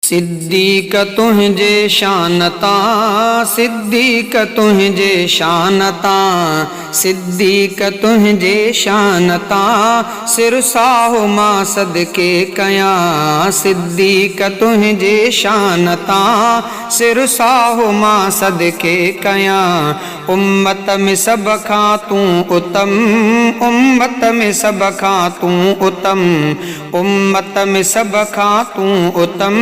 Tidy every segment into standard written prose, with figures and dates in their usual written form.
सिद्दीक तुंहिंजे शानता, सिद्दीक तुंहिंजे शानता, सिद्दीक तुंहिंजे शानता, सिर साहो मां सदके कयां। सिद्दीक तुंहिंजे शानता, सिर साहो मां सदके कयां। उम्मत में सब खां तूं उत्तम, उम्मत में सब खां तूं उत्तम, उम्मत में सब खां तूं उत्तम।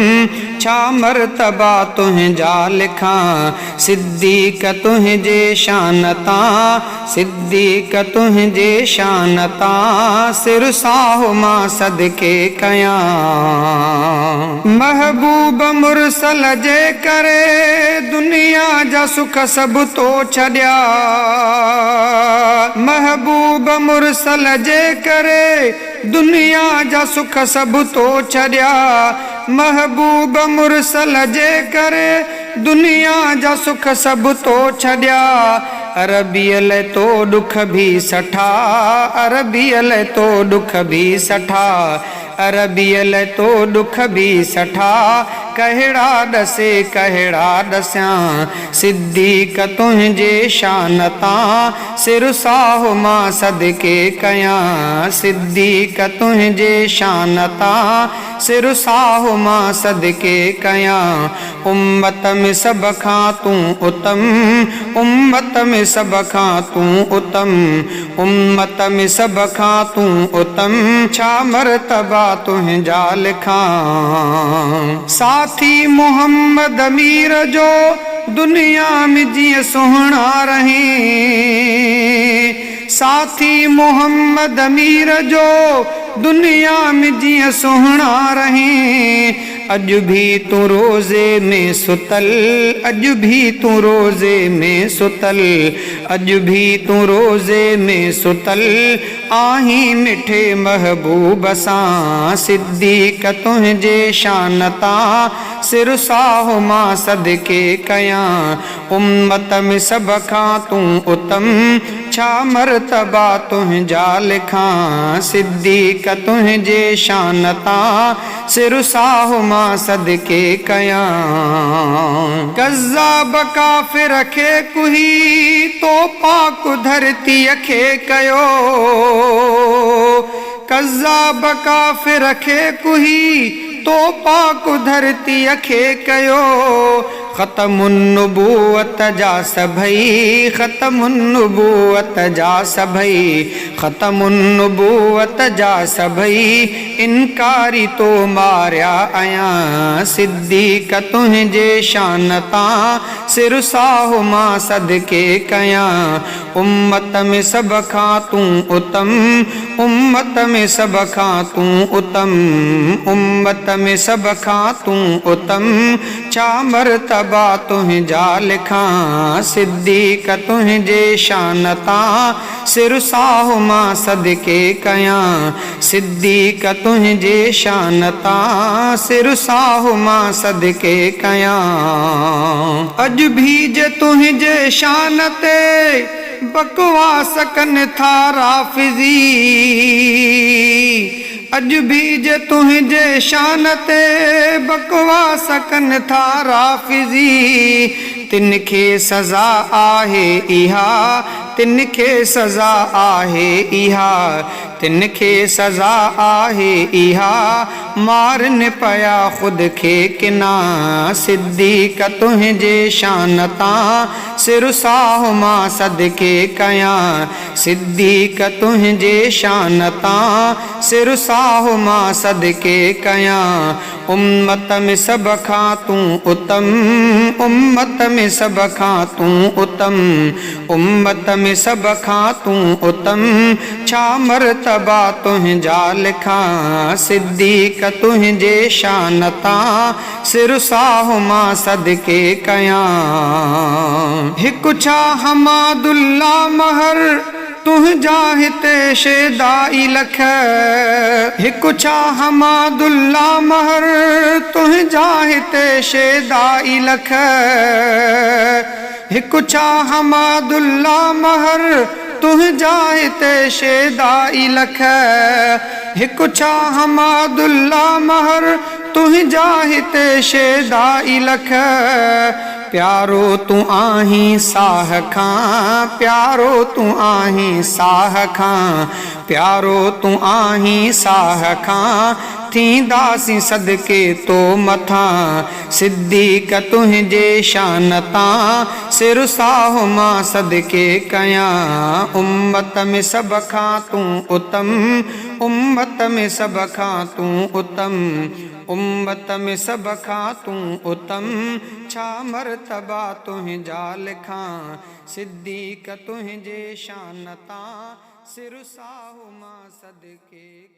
छा मर्तबा तुंहिंजा लिखां। सिद्दीक तुंहिंजे शानता, सिद्दीक तुंहिंजे शानता, सिर साहो मां सदके कयां। महबूब मुरसल जे करे दुनिया जा सुख सब तो छॾिया। महबूब मुरसल जे करे दुनिया जा सुख सब तो छॾिया। महबूब मुरसल जे करे दुनिया जा सुख सब तो छॾिया। अरबीअ लाइ तो दुख भी सठा, अरबीअ लाइ तो दुख भी सठा, अरबीअ लाइ तो दुख भी सठा। कहिड़ा ॾसे कहिड़ा ॾसियां। सिद्दीक तुंहिंजे शानता, सिर साहो मां सदके कयां। सिद्दीक तुंहिंजे शानता, सिर साहो मां सदके कयां। उम्मत में सब खां तूं उत्तम, उम्मत में सब खां तूं उत्तम, उम्मत में सब खां तूं उत्तम। छा मर्तबा तुंहिंजा लिखां। साथी मोहम्मद अमीर जो दुनिया में जीअं सुहिणा रहें। साथी मोहम्मद अमीर जो दुनिया में जीअं सुहिणा रहें। अॼु भी तूं रोज़े में सुतल, अॼु भी तूं रोज़े में सुतल, अॼु भी तूं रोज़े में सुतल आहीं मिठे महबूब सां। सिद्दीक तुंहिंजे शानता, सिर साहो मां सदके कयां। उम्मत में सब खां तूं उत्तम, छा मर्तबा तुंहिंजा लिखां। सिद्दीक तुंहिंजे शानता, सिर साहो मां सदके कयां। कज़्ज़ाब काफ़िर खे कुही तो पाक धरतीअ खे कयो। कज़्ज़ाब काफ़िर खे कुही तो पाक धरतीअ खे कयो। ख़तमुन नबूवत जा सभई, ख़तमुन नबूवत जा सभई, ख़तमुन नबूवत जा सभई इनकारी तो मारिया आयां। सिद्दीक तुंहिंजे शानता, सिर साहो मां सदके कयां। उम्मत में सब खां तूं उत्तम, उम्मत में सब खां तूं उत्तम, उम्मत में सब खां तूं उत्तम। छा मर्तबा तुंहिंजा लिखां। सिद्दीक तुंहिंजे शानता, सिर साहो मां सदके कयां। सिद्दीक तुंहिंजे शानता, सिर साहो मां सदके कयां। अॼु भी जे तुंहिंजे शान ते बकवास कनि था राफ़िज़ी। अॼु भी जे तुंहिंजे शान ते बकवास कनि था राफ़िज़ी। तिन खे सज़ा आहे इहा, तिन खे सज़ा आहे इहा, तिन खे सज़ा आहे इहा। मारनि पिया ख़ुद खे किना। सिद्दीक तुंहिंजे शानता, सिर साहो मां सदके कयां। सिद्दीक तुंहिंजे शानता, सिर साहो मां सदके कयां। उम्मत में सब खां तूं उत्तम, उम्मत में सब खां तूं उत्तम, उम्मत में सब खां तूं उत्तम। छा मर्तबा तुंहिंजा लिखां। सिद्दीक तुंहिंजे शानता, सिर साहो मां सदके कयां। हिकु छा हमादुल्ला महर तुंहिंजा हिते शेदाई लख। हिकु छा हमादुल्ला महर तुंहिंजा हिते शेदाई लख। हिकु छा हमादुल्ला महर तुंहिंजा हिते शेदा ई लख। हिकु छा हमादुल्ला महर तुंहिंजा हिते शेदा ई लख। प्यारो तूं आहीं साह खां, प्यारो तूं आहीं साह खां, प्यारो तूं आहीं साह खां, थींदासीं सदके तो मथां। सिद्दीक़ तुंहिंजे शान तां सिर साहु मां सदके कयां। उम्मत में सभ खां तूं उत्तम, उम्मत में सभ खां तूं उत्तम, उम्मत में सभ खां तूं उत्तम। छा मर्तबा तुंहिंजा लिखां, सिद्दीक़ तुंहिंजे शान तां सिर साहु मां सदके।